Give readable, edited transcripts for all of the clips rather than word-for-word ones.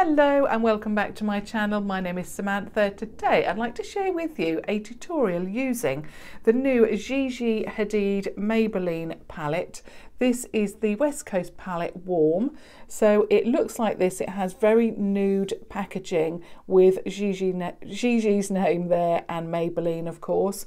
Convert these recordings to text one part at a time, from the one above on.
Hello and welcome back to my channel. My name is Samantha. Today I'd like to share with you a tutorial using the new Gigi Hadid Maybelline palette. This is the West Coast palette Warm. So it looks like this. It has very nude packaging with Gigi's name there and Maybelline, of course.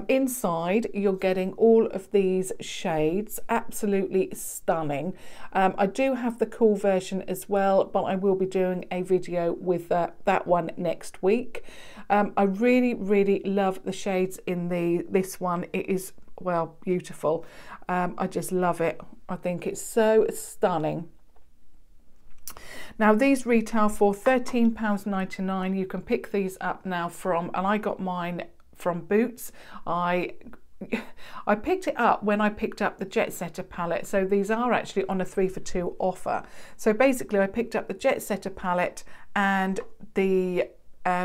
Inside you're getting all of these shades, absolutely stunning. I do have the cool version as well, but I will be doing a video with that one next week. I really love the shades in this one. It is, well, beautiful. I just love it. I think it's so stunning. Now these retail for £13.99. You can pick these up now from, and I got mine from Boots. I picked it up when I picked up the Jetsetter palette, so these are actually on a 3 for 2 offer. So basically I picked up the Jetsetter palette and the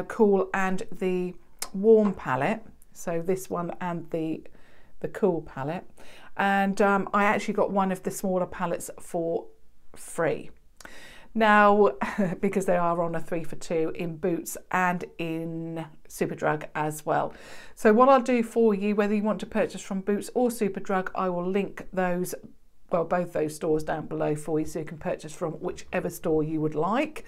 Cool and the Warm palette, so this one and the Cool palette, and I actually got one of the smaller palettes for free. Now, because they are on a 3 for 2 in Boots and in Superdrug as well. So what I'll do for you, whether you want to purchase from Boots or Superdrug, I will link those, well, both those stores down below for you, so you can purchase from whichever store you would like.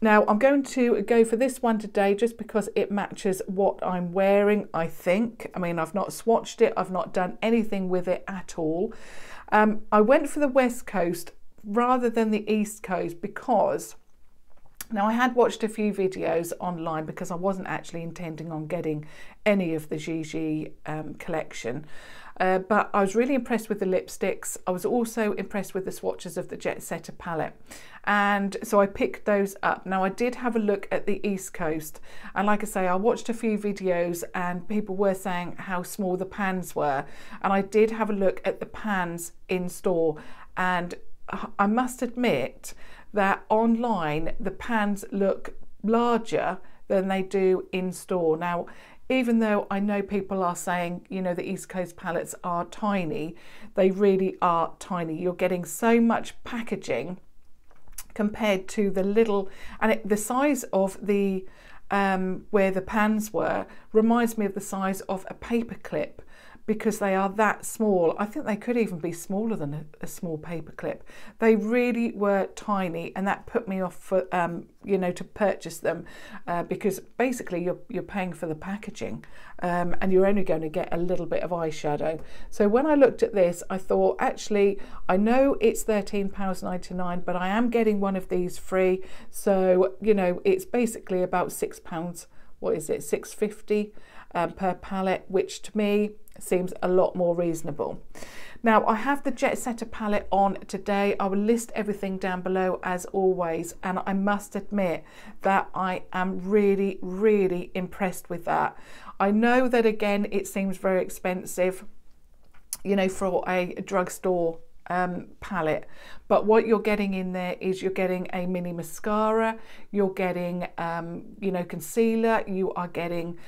Now I'm going to go for this one today just because it matches what I'm wearing, I think. I mean, I've not swatched it, I've not done anything with it at all. I went for the West Coast rather than the East Coast because now I had watched a few videos online because I wasn't actually intending on getting any of the Gigi collection. But I was really impressed with the lipsticks. I was also impressed with the swatches of the Jetsetter palette. And so I picked those up. Now I did have a look at the East Coast. And like I say, I watched a few videos and people were saying how small the pans were. And I did have a look at the pans in store. And I must admit that online the pans look larger than they do in store. Now, even though I know people are saying, you know, the East Coast palettes are tiny, they really are tiny. You're getting so much packaging compared to the little, and the size of the where the pans were reminds me of the size of a paper clip, because they are that small. I think they could even be smaller than a small paper clip. They really were tiny, and that put me off for, you know, to purchase them because basically you're paying for the packaging and you're only going to get a little bit of eyeshadow. So when I looked at this, I thought, actually, I know it's £13.99, but I am getting one of these free. So, you know, it's basically about £6, what is it, £6.50 per palette, which to me seems a lot more reasonable. Now I have the Jetsetter palette on today. I will list everything down below as always, and I must admit that I am really impressed with that. I know that again it seems very expensive, you know, for a drugstore palette, but what you're getting in there is you're getting a mini mascara, you're getting you know, concealer, you are getting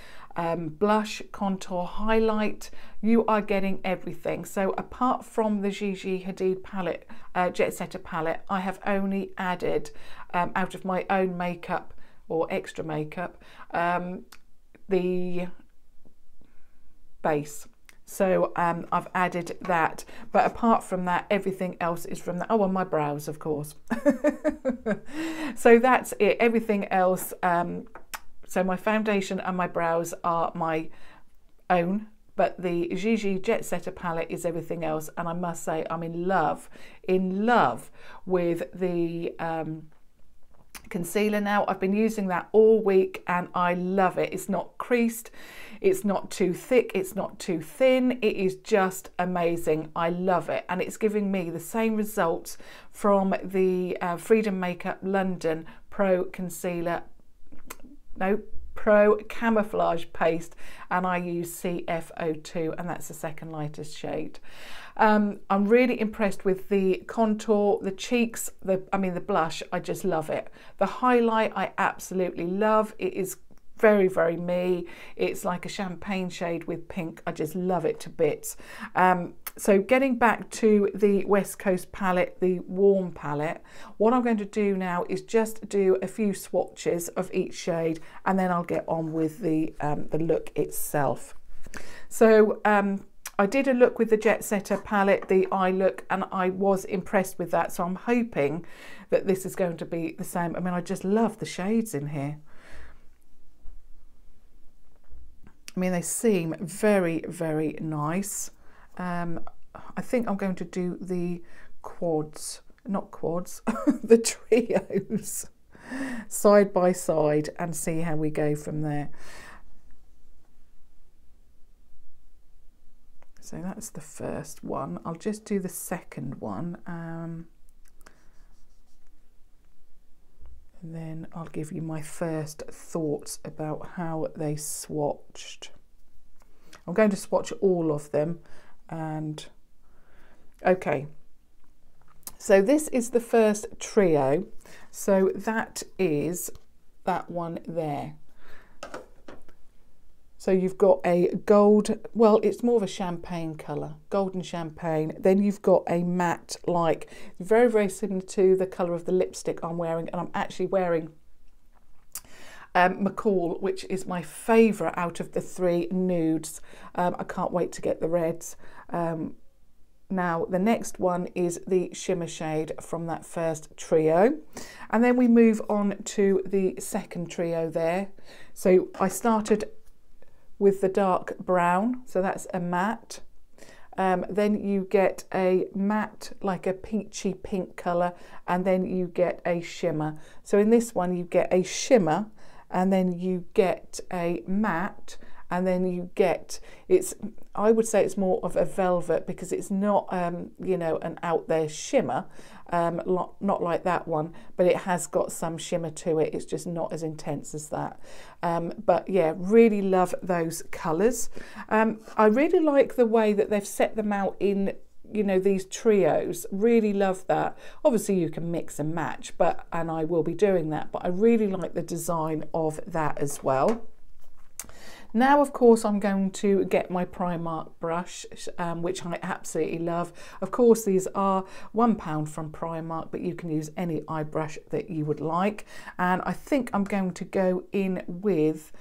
blush, contour, highlight, you are getting everything. So apart from the Gigi Hadid palette, Jetsetter palette, I have only added out of my own makeup or extra makeup the base. So I've added that, but apart from that, everything else is from that. Oh, and my brows, of course. So that's it, everything else. So my foundation and my brows are my own, but the Gigi Jetsetter palette is everything else. And I must say I'm in love with the concealer now. I've been using that all week and I love it. It's not creased, it's not too thick, it's not too thin. It is just amazing. I love it, and it's giving me the same results from the Freedom Makeup London Pro Concealer, no, Pro Camouflage Paste, and I use CF02, and that's the second lightest shade. I'm really impressed with the contour, the cheeks, the blush. I just love it. The highlight I absolutely love. It is very me. It's like a champagne shade with pink. I just love it to bits. So getting back to the West Coast palette, the warm palette, what I'm going to do now is just do a few swatches of each shade, and then I'll get on with the look itself. So I did a look with the Jetsetter palette, the eye look, and I was impressed with that. So I'm hoping that this is going to be the same. I mean, I just love the shades in here. I mean, they seem very, very nice. I think I'm going to do the quads, not quads, the trios side by side and see how we go from there. So that's the first one. I'll just do the second one. And then I'll give you my first thoughts about how they swatched. I'm going to swatch all of them. And okay, so this is the first trio, so that is that one there. So you've got a gold, well, it's more of a champagne colour, golden champagne. Then you've got a matte, like very, very similar to the colour of the lipstick I'm wearing, and I'm actually wearing McCall, which is my favourite out of the three nudes. I can't wait to get the reds. Now the next one is the shimmer shade from that first trio, and then we move on to the second trio there. So I started with the dark brown, so that's a matte. Then you get a matte, like a peachy pink colour, and then you get a shimmer. So in this one you get a shimmer, and then you get a matte, and then you get, I would say it's more of a velvet, because it's not, you know, an out there shimmer, not like that one, but it has got some shimmer to it. It's just not as intense as that. But yeah, really love those colours. I really like the way that they've set them out in, you know, these trios. Really love that. Obviously you can mix and match, and I will be doing that, but I really like the design of that as well. Now, of course, I'm going to get my Primark brush, which I absolutely love. Of course, these are £1 from Primark, but you can use any eye brush that you would like. And I think I'm going to go in with,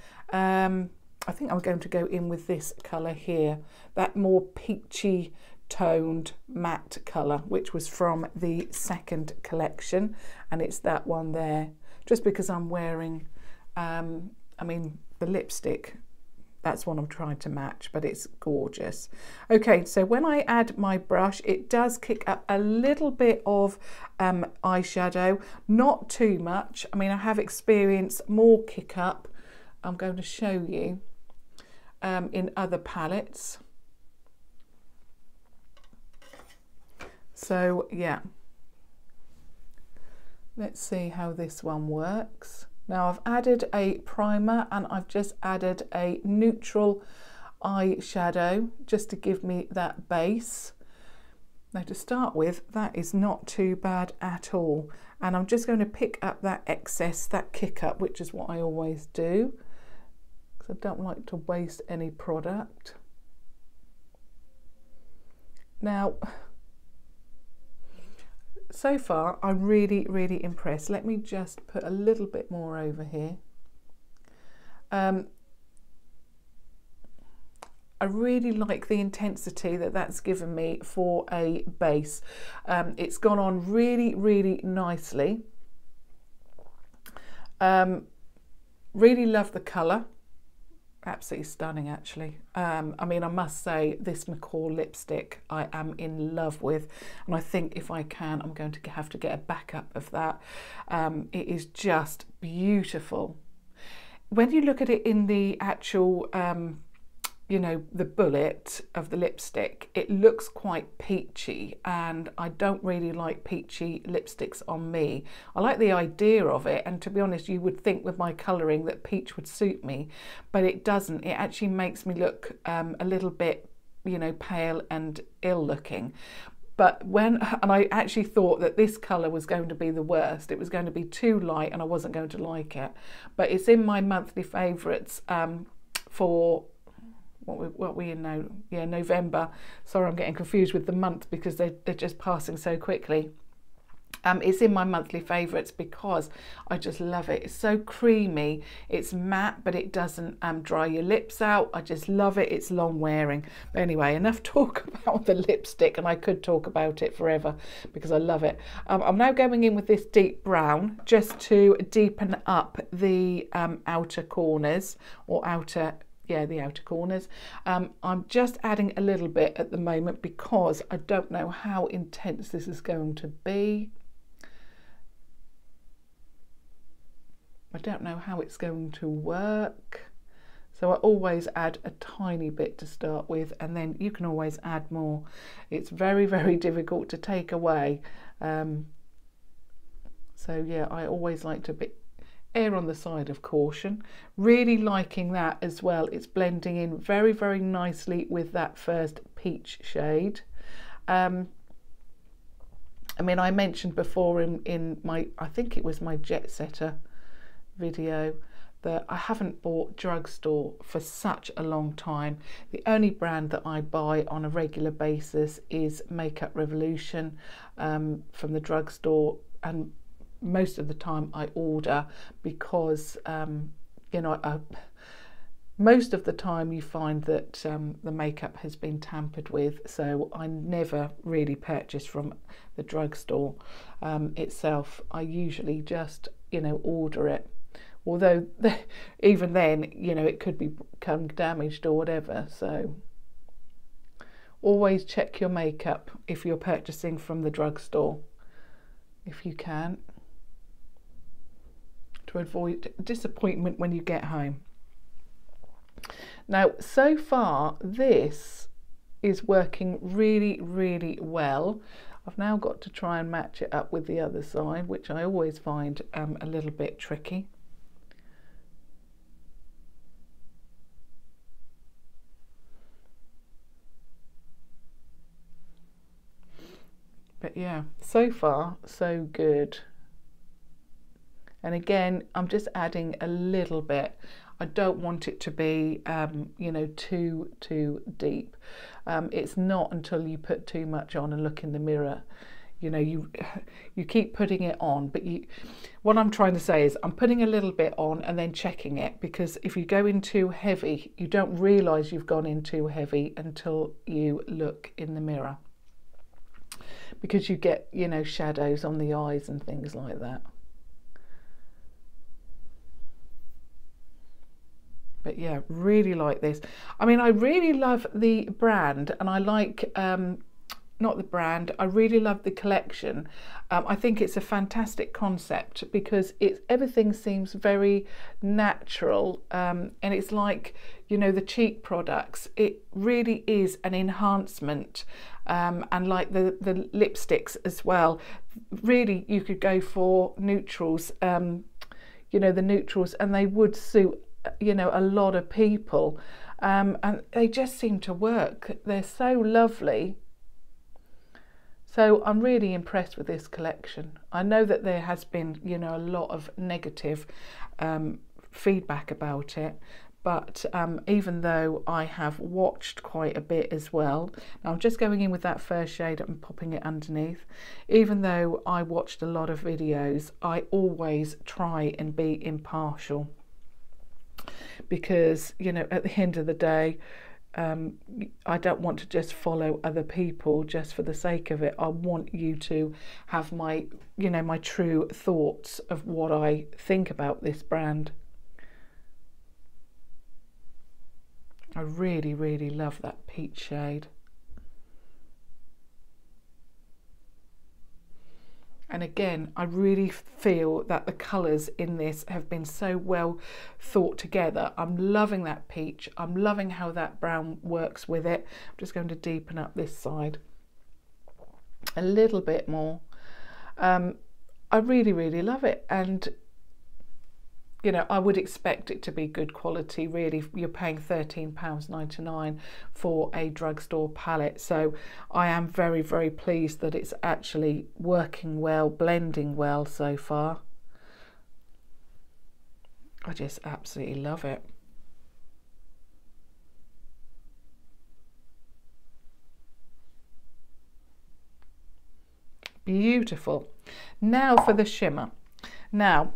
this colour here, that more peachy toned matte colour, which was from the second collection, and it's that one there. Just because I'm wearing, I mean, the lipstick, that's what I'm trying to match, but it's gorgeous. Okay, so when I add my brush, it does kick up a little bit of eyeshadow, not too much. I mean, I have experienced more kick up. I'm going to show you in other palettes. So yeah, let's see how this one works. Now I've added a primer, and I've just added a neutral eyeshadow just to give me that base. Now to start with, that is not too bad at all. And I'm just going to pick up that excess, that kick up, which is what I always do, because I don't like to waste any product. Now, so far, I'm really, really impressed. Let me just put a little bit more over here. I really like the intensity that that's given me for a base. It's gone on really, really nicely. Really love the colour. Absolutely stunning, actually. I mean, I must say, this McCall lipstick I am in love with, and I think if I can, I'm going to have to get a backup of that. It is just beautiful. When you look at it in the actual, you know, the bullet of the lipstick, it looks quite peachy, and I don't really like peachy lipsticks on me. I like the idea of it, and to be honest, you would think with my colouring that peach would suit me, but it doesn't. It actually makes me look a little bit, you know, pale and ill looking. But and I actually thought that this colour was going to be the worst. It was going to be too light and I wasn't going to like it. But it's in my monthly favourites for, what we in now? Yeah, November. Sorry, I'm getting confused with the month because they're just passing so quickly. It's in my monthly favourites because I just love it. It's so creamy, it's matte, but it doesn't dry your lips out. I just love it. It's long wearing. But anyway, enough talk about the lipstick, and I could talk about it forever because I love it. I'm now going in with this deep brown just to deepen up the outer corners, or the outer corners. I'm just adding a little bit at the moment because I don't know how intense this is going to be. I don't know how it's going to work. So I always add a tiny bit to start with, and then you can always add more. It's very, very difficult to take away. So yeah, I always like to err on the side of caution. Really liking that as well. It's blending in very, very nicely with that first peach shade. I mean, I mentioned before in my, I think it was my Jetsetter video, that I haven't bought drugstore for such a long time. The only brand that I buy on a regular basis is Makeup Revolution from the drugstore, and most of the time I order because you know, most of the time you find that the makeup has been tampered with, so I never really purchase from the drugstore itself. I usually just, you know, order it. Although even then, you know, it could become damaged or whatever. So always check your makeup if you're purchasing from the drugstore, if you can, to avoid disappointment when you get home. Now, so far, this is working really, really well. I've now got to try and match it up with the other side, which I always find a little bit tricky. But yeah, so far so good. And again, I'm just adding a little bit. I don't want it to be you know, too deep. It's not until you put too much on and look in the mirror, you know, you keep putting it on, but what I'm trying to say is I'm putting a little bit on and then checking it, because if you go in too heavy, you don't realise you've gone in too heavy until you look in the mirror, because you get, you know, shadows on the eyes and things like that. But yeah, really like this. I mean, I really love the brand, and I like, not the brand, I really love the collection. I think it's a fantastic concept because everything seems very natural, and it's like, you know, the cheek products, it really is an enhancement, and like the lipsticks as well. Really, you could go for neutrals, you know, the neutrals, and they would suit, you know, a lot of people, and they just seem to work. They're so lovely. So I'm really impressed with this collection. I know that there has been, you know, a lot of negative feedback about it, but even though I have watched quite a bit as well, now I'm just going in with that first shade and popping it underneath. Even though I watched a lot of videos, I always try and be impartial, because, you know, at the end of the day, I don't want to just follow other people just for the sake of it. I want you to have my, you know, my true thoughts of what I think about this brand. I really, really love that peach shade. And again, I really feel that the colours in this have been so well thought together. I'm loving that peach. I'm loving how that brown works with it. I'm just going to deepen up this side a little bit more. I really, really love it. And, you know, I would expect it to be good quality, really. You're paying £13.99 for a drugstore palette. So I am very, very pleased that it's actually working well, blending well so far. I just absolutely love it. Beautiful. Now for the shimmer. Now,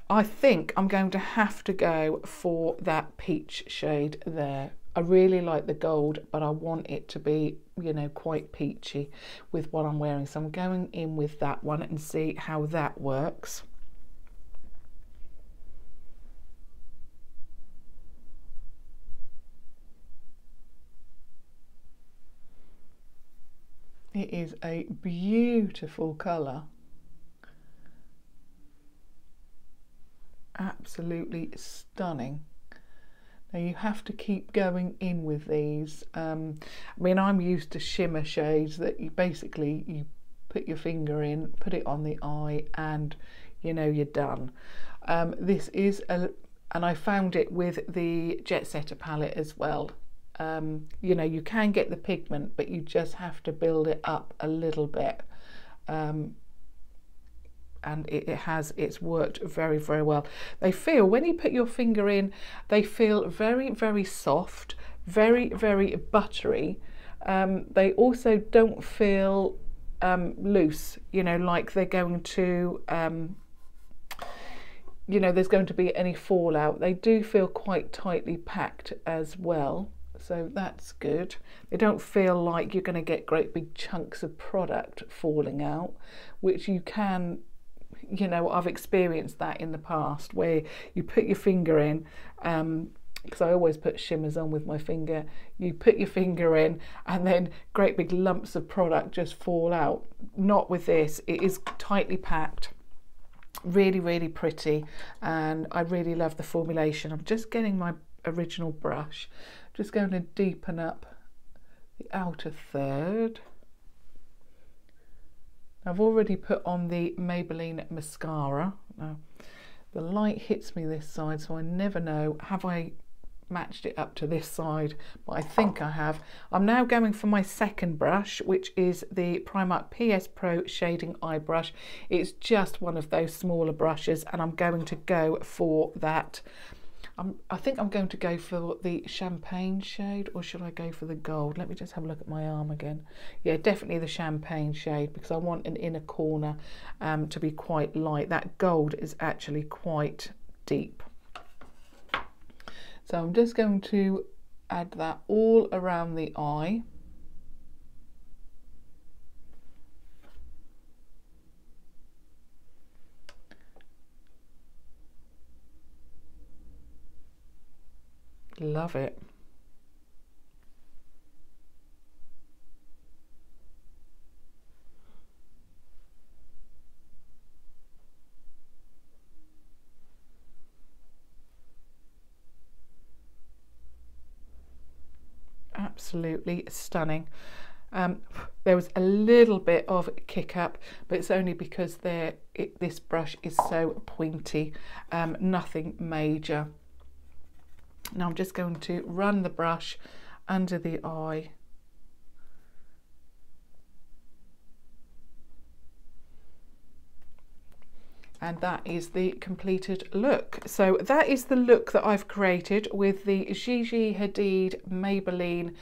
I think I'm going to have to go for that peach shade there. I really like the gold, but I want it to be, you know, quite peachy with what I'm wearing. So I'm going in with that one and see how that works. It is a beautiful colour. Absolutely stunning. Now you have to keep going in with these. I mean, I'm used to shimmer shades that you put your finger in, put it on the eye, and you know you're done. This is and I found it with the Jetsetter palette as well. You know, you can get the pigment, but you just have to build it up a little bit. And it's worked very, very well. They feel, when you put your finger in, they feel very, very soft, very, very buttery. They also don't feel loose, you know, like they're going to, you know, there's going to be any fallout. They do feel quite tightly packed as well. So that's good. They don't feel like you're going to get great big chunks of product falling out, which you can, you know, I've experienced that in the past where you put your finger in, because I always put shimmers on with my finger. You put your finger in and then great big lumps of product just fall out. Not with this. It is tightly packed. Really, really pretty, and I really love the formulation. I'm just getting my original brush. Just going to deepen up the outer third. I've already put on the Maybelline mascara. Now, the light hits me this side, so I never know, have I matched it up to this side? But I think I have. I'm now going for my second brush, which is the Primark PS Pro Shading Eye Brush. It's just one of those smaller brushes, and I'm going to go for that. I think I'm going to go for the champagne shade, or should I go for the gold? Let me just have a look at my arm again. Yeah, definitely the champagne shade, because I want an inner corner to be quite light. That gold is actually quite deep. So I'm just going to add that all around the eye. Love it. Absolutely stunning. There was a little bit of kick up, but it's only because this brush is so pointy, nothing major. Now I'm just going to run the brush under the eye. And that is the completed look. So that is the look that I've created with the Gigi Hadid Maybelline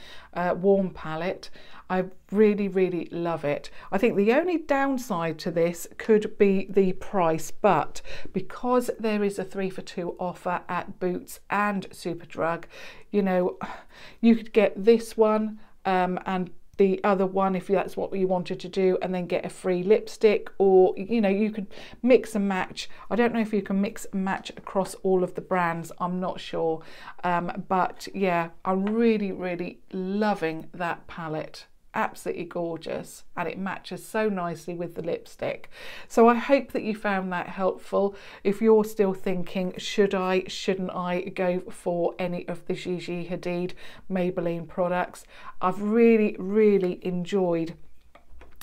Warm Palette. I really, really love it. I think the only downside to this could be the price, but because there is a 3 for 2 offer at Boots and Superdrug, you know, you could get this one and the other one if that's what you wanted to do, and then get a free lipstick, or you know, you could mix and match. I don't know if you can mix and match across all of the brands, I'm not sure, but yeah, I'm really, really loving that palette. Absolutely gorgeous, and it matches so nicely with the lipstick. So I hope that you found that helpful. If you're still thinking, shouldn't I go for any of the Gigi Hadid Maybelline products, I've really, really enjoyed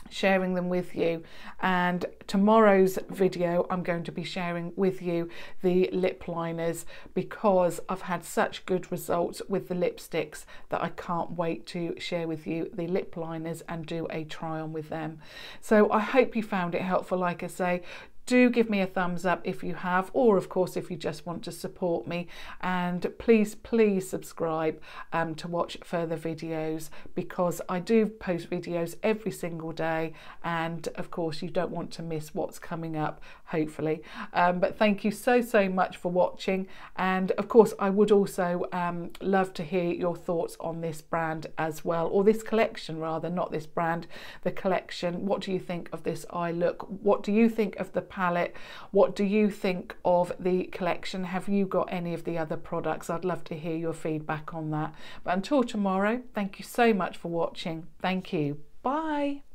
sharing them with you, and tomorrow's video I'm going to be sharing with you the lip liners, because I've had such good results with the lipsticks that I can't wait to share with you the lip liners and do a try on with them. So I hope you found it helpful. Like I say, Do give me a thumbs up if you have, or of course if you just want to support me, and please subscribe to watch further videos, because I do post videos every single day, and of course you don't want to miss what's coming up, hopefully. But thank you so much for watching, and of course I would also love to hear your thoughts on this brand as well, or this collection rather, not this brand, the collection. What do you think of this eye look? What do you think of the palette? What do you think of the collection? Have you got any of the other products? I'd love to hear your feedback on that. But until tomorrow, thank you so much for watching. Thank you. Bye.